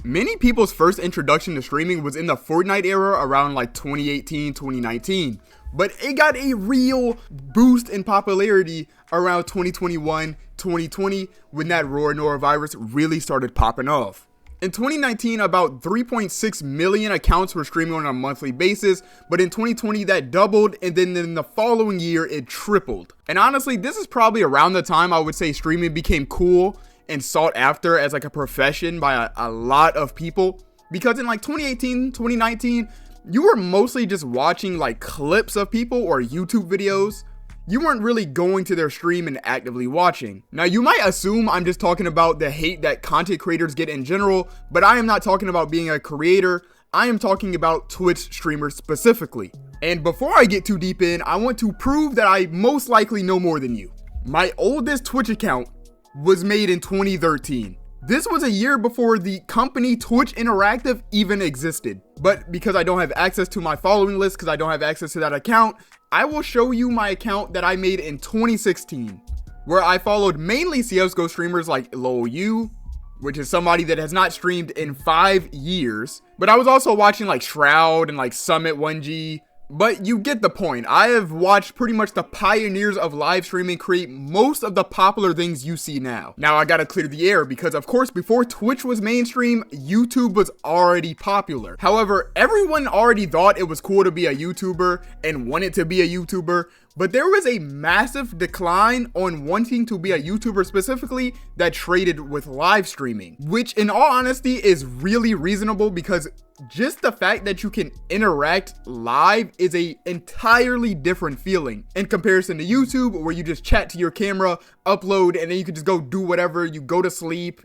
Many people's first introduction to streaming was in the Fortnite era around like 2018, 2019. But it got a real boost in popularity around 2021, 2020 when that norovirus really started popping off. In 2019, about 3.6 million accounts were streaming on a monthly basis, but in 2020 that doubled, and then in the following year it tripled. And honestly, this is probably around the time I would say streaming became cool and sought after as like a profession by a lot of people, because in like 2018, 2019, you were mostly just watching like clips of people or YouTube videos. You weren't really going to their stream and actively watching. Now you might assume I'm just talking about the hate that content creators get in general, but I am not talking about being a creator. I am talking about Twitch streamers specifically. And before I get too deep in, I want to prove that I most likely know more than you. My oldest Twitch account was made in 2013. This was a year before the company Twitch Interactive even existed. But because I don't have access to my following list, because I don't have access to that account, I will show you my account that I made in 2016, where I followed mainly CSGO streamers like LolU, which is somebody that has not streamed in 5 years. But I was also watching like Shroud and like Summit 1G. But you get the point. I have watched pretty much the pioneers of live streaming create most of the popular things you see now. Now I gotta clear the air because of course before Twitch was mainstream, YouTube was already popular. However, everyone already thought it was cool to be a YouTuber and wanted to be a YouTuber, but there was a massive decline on wanting to be a YouTuber specifically that traded with live streaming, which in all honesty is really reasonable because just the fact that you can interact live is a entirely different feeling in comparison to YouTube, where you just chat to your camera, upload, and then you can just go do whatever, you go to sleep,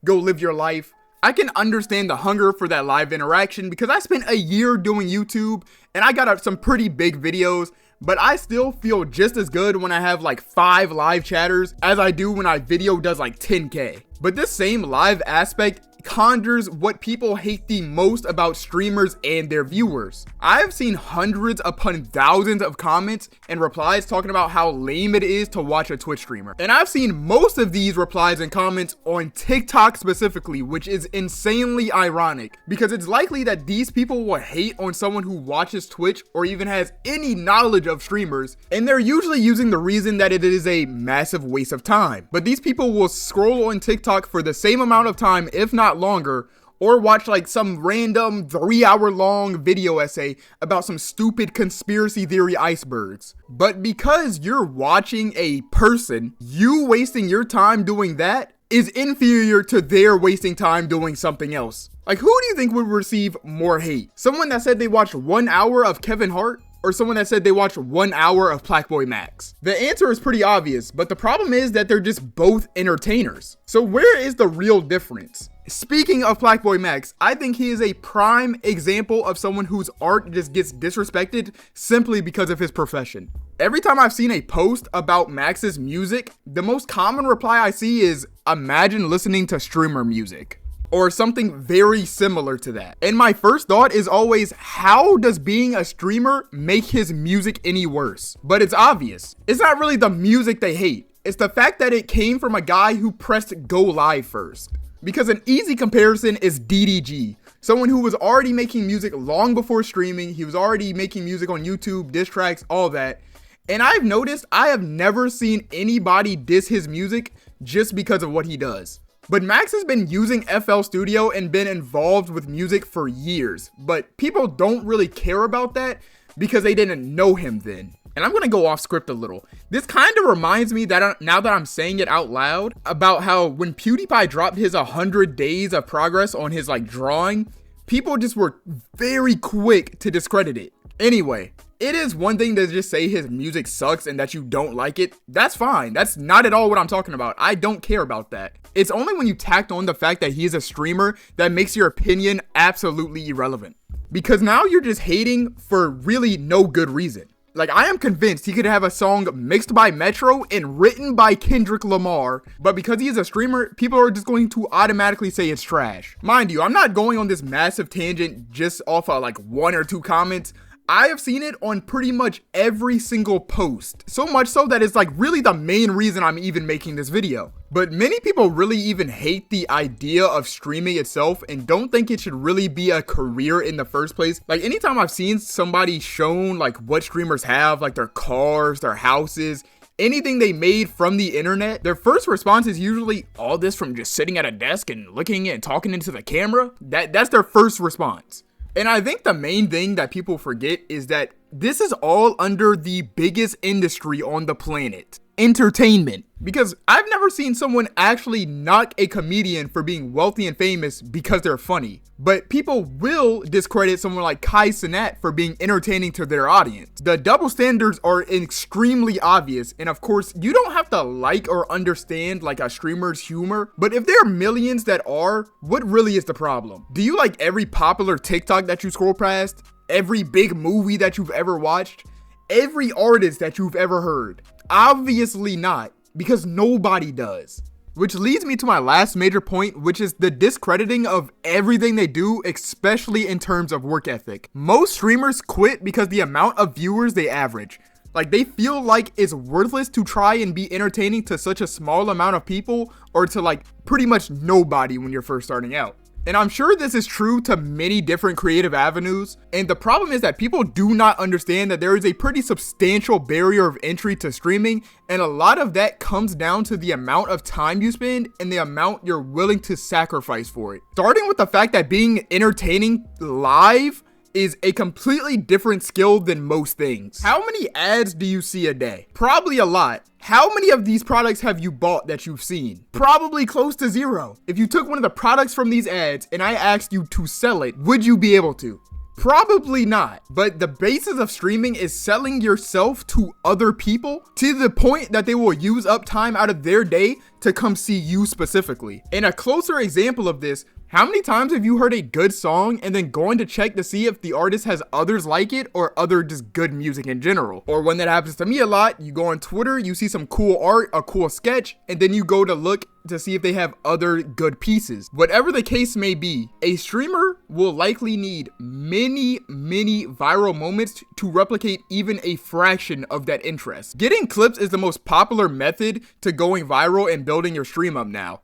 go live your life. I can understand the hunger for that live interaction because I spent a year doing YouTube and I got up some pretty big videos, but I still feel just as good when I have like 5 live chatters as I do when my video does like 10K. But this same live aspect conjures what people hate the most about streamers and their viewers. I've seen hundreds upon thousands of comments and replies talking about how lame it is to watch a Twitch streamer. And I've seen most of these replies and comments on TikTok specifically, which is insanely ironic because it's likely that these people will hate on someone who watches Twitch or even has any knowledge of streamers, and they're usually using the reason that it is a massive waste of time. But these people will scroll on TikTok for the same amount of time, if not longer, or watch like some random 3-hour long video essay about some stupid conspiracy theory icebergs. But because you're watching a person, you wasting your time doing that is inferior to their wasting time doing something else. Like, who do you think would receive more hate? Someone that said they watched 1 hour of Kevin Hart, or someone that said they watched 1 hour of Blackboy Max? The answer is pretty obvious, but the problem is that they're just both entertainers. So where is the real difference? Speaking of Blackboy Max, I think he is a prime example of someone whose art just gets disrespected simply because of his profession. Every time I've seen a post about Max's music, the most common reply I see is, imagine listening to streamer music, or something very similar to that. And my first thought is always, how does being a streamer make his music any worse? But it's obvious. It's not really the music they hate. It's the fact that it came from a guy who pressed go live first. Because an easy comparison is DDG, someone who was already making music long before streaming. He was already making music on YouTube, diss tracks, all that. And I've noticed I have never seen anybody diss his music just because of what he does. But Max has been using FL Studio and been involved with music for years, but people don't really care about that because they didn't know him then. And I'm gonna go off script a little. This kind of reminds me that now that I'm saying it out loud, about how when PewDiePie dropped his 100 days of progress on his drawing, people just were very quick to discredit it. Anyway, it is one thing to just say his music sucks and that you don't like it. That's fine. That's not at all what I'm talking about. I don't care about that. It's only when you tacked on the fact that he's a streamer that makes your opinion absolutely irrelevant. Because now you're just hating for really no good reason. Like, I am convinced he could have a song mixed by Metro and written by Kendrick Lamar, but because he is a streamer, people are just going to automatically say it's trash. Mind you, I'm not going on this massive tangent just off of 1 or 2 comments. I have seen it on pretty much every single post. So much so that it's like really the main reason I'm even making this video. But many people really even hate the idea of streaming itself and don't think it should really be a career in the first place. Like anytime I've seen somebody shown like what streamers have, like their cars, their houses, anything they made from the internet, their first response is usually all this from just sitting at a desk and looking and talking into the camera. That's their first response. And I think the main thing that people forget is that this is all under the biggest industry on the planet, entertainment. Because I've never seen someone actually knock a comedian for being wealthy and famous because they're funny. But people will discredit someone like Kai Cenat for being entertaining to their audience. The double standards are extremely obvious. And of course, you don't have to like or understand like a streamer's humor. But if there are millions that are, what really is the problem? Do you like every popular TikTok that you scroll past? Every big movie that you've ever watched? Every artist that you've ever heard? Obviously not, because nobody does. Which leads me to my last major point, which is the discrediting of everything they do, especially in terms of work ethic. Most streamers quit because the amount of viewers they average. Like they feel like it's worthless to try and be entertaining to such a small amount of people or to like pretty much nobody when you're first starting out. And I'm sure this is true to many different creative avenues. And the problem is that people do not understand that there is a pretty substantial barrier of entry to streaming. And a lot of that comes down to the amount of time you spend and the amount you're willing to sacrifice for it. Starting with the fact that being entertaining live is a completely different skill than most things. How many ads do you see a day? Probably a lot. How many of these products have you bought that you've seen? Probably close to zero. If you took one of the products from these ads and I asked you to sell it, would you be able to? Probably not. But the basis of streaming is selling yourself to other people to the point that they will use up time out of their day to come see you specifically. And a closer example of this, how many times have you heard a good song and then going to check to see if the artist has others like it or other just good music in general? Or when that happens to me a lot, you go on Twitter, you see some cool art, a cool sketch, and then you go to look to see if they have other good pieces. Whatever the case may be, a streamer will likely need many viral moments to replicate even a fraction of that interest. Getting clips is the most popular method to going viral and building your stream up now.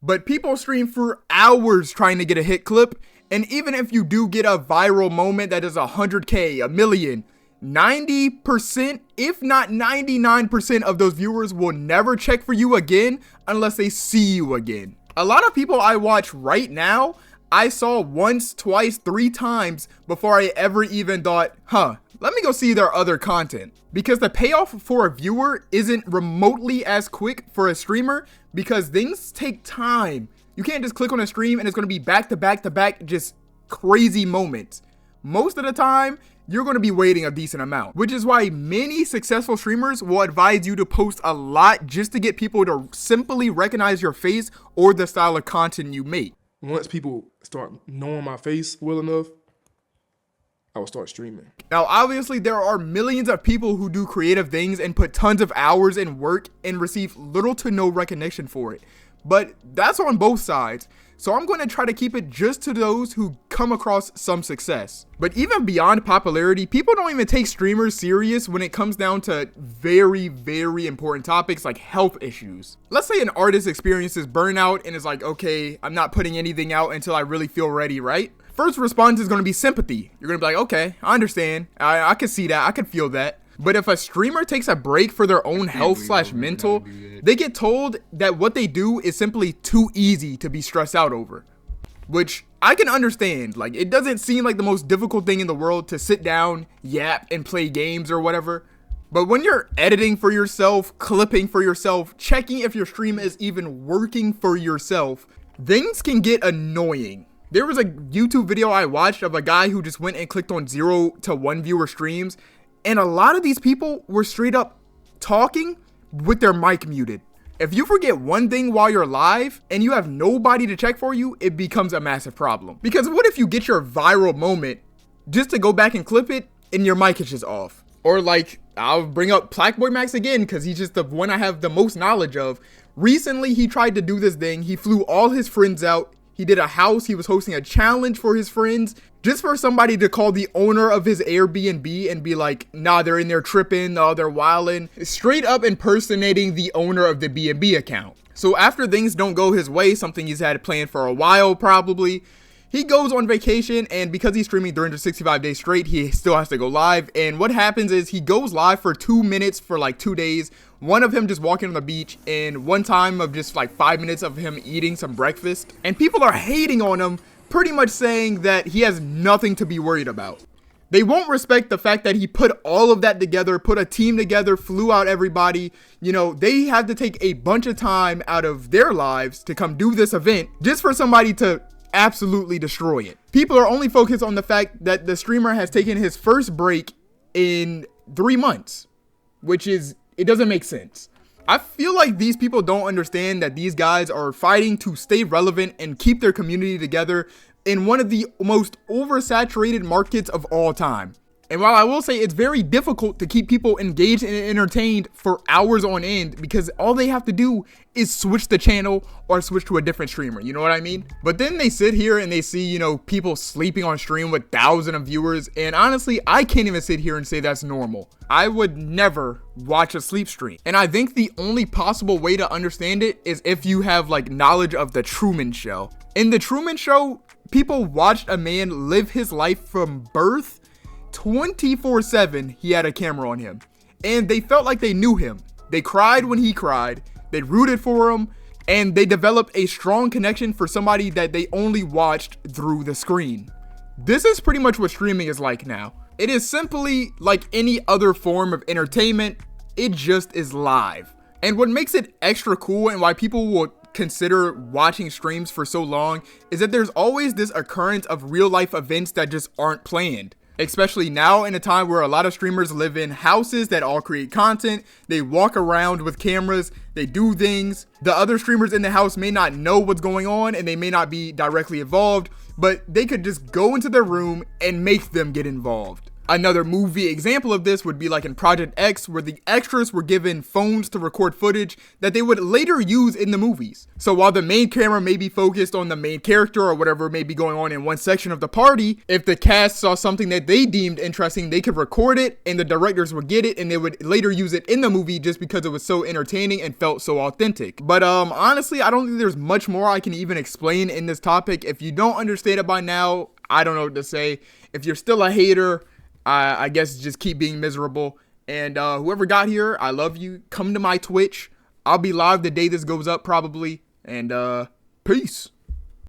But people stream for hours trying to get a hit clip, and even if you do get a viral moment that is 100K, a million, 90%, if not 99% of those viewers will never check for you again unless they see you again. A lot of people I watch right now, I saw once, twice, 3 times before I ever even thought, let me go see their other content. Because the payoff for a viewer isn't remotely as quick for a streamer because things take time. You can't just click on a stream and it's going to be back to back to back, just crazy moments. Most of the time, you're going to be waiting a decent amount, which is why many successful streamers will advise you to post a lot just to get people to simply recognize your face or the style of content you make. Once people start knowing my face well enough, I will start streaming. Now, obviously, there are millions of people who do creative things and put tons of hours in work and receive little to no recognition for it. But that's on both sides. So I'm going to try to keep it just to those who come across some success. But even beyond popularity, people don't even take streamers serious when it comes down to very important topics like health issues. Let's say an artist experiences burnout and is like, okay, I'm not putting anything out until I really feel ready, right? First response is going to be sympathy. You're going to be like, okay, I understand. I can see that. I can feel that. But if a streamer takes a break for their own health/mental, they get told that what they do is simply too easy to be stressed out over. Which I can understand. Like, it doesn't seem like the most difficult thing in the world to sit down, yap, and play games or whatever. But when you're editing for yourself, clipping for yourself, checking if your stream is even working for yourself, things can get annoying. There was a YouTube video I watched of a guy who just went and clicked on 0 to 1 viewer streams. And a lot of these people were straight up talking with their mic muted. If you forget one thing while you're live and you have nobody to check for you, it becomes a massive problem. Because what if you get your viral moment just to go back and clip it and your mic is just off? Or like, I'll bring up Blackboy Max again because he's just the one I have the most knowledge of. Recently, he tried to do this thing. He flew all his friends out. He did a house. He was hosting a challenge for his friends just for somebody to call the owner of his Airbnb and be like, nah, they're in there tripping, they're wilding. Straight up impersonating the owner of the B&B account. So after things don't go his way, something he's had planned for a while probably, he goes on vacation, and because he's streaming 365 days straight, he still has to go live. And what happens is he goes live for 2 minutes for like 2 days. One of him just walking on the beach, and one time of just like 5 minutes of him eating some breakfast. And people are hating on him, pretty much saying that he has nothing to be worried about. They won't respect the fact that he put all of that together, put a team together, flew out everybody. You know, they had to take a bunch of time out of their lives to come do this event just for somebody to absolutely destroy it. People are only focused on the fact that the streamer has taken his first break in 3 months, which is, it doesn't make sense. I feel like these people don't understand that these guys are fighting to stay relevant and keep their community together in one of the most oversaturated markets of all time. And while I will say it's very difficult to keep people engaged and entertained for hours on end, because all they have to do is switch the channel or switch to a different streamer, you know what I mean? But then they sit here and they see, you know, people sleeping on stream with thousands of viewers, and honestly, I can't even sit here and say that's normal. I would never watch a sleep stream. And I think the only possible way to understand it is if you have like knowledge of the Truman Show. In the Truman Show, people watched a man live his life from birth 24/7. He had a camera on him, and they felt like they knew him. They cried when he cried, they rooted for him, and they developed a strong connection for somebody that they only watched through the screen. This is pretty much what streaming is like now. It is simply like any other form of entertainment. It just is live. And what makes it extra cool and why people will consider watching streams for so long is that there's always this occurrence of real life events that just aren't planned. Especially now in a time where a lot of streamers live in houses that all create content. They walk around with cameras, they do things. The other streamers in the house may not know what's going on and they may not be directly involved, but they could just go into their room and make them get involved. Another movie example of this would be like in Project X, where the extras were given phones to record footage that they would later use in the movies. So while the main camera may be focused on the main character or whatever may be going on in one section of the party, if the cast saw something that they deemed interesting, they could record it and the directors would get it and they would later use it in the movie just because it was so entertaining and felt so authentic. But honestly, I don't think there's much more I can even explain in this topic. If you don't understand it by now, I don't know what to say. If you're still a hater, I guess just keep being miserable. And whoever got here, I love you. Come to my Twitch. I'll be live the day this goes up probably. And peace.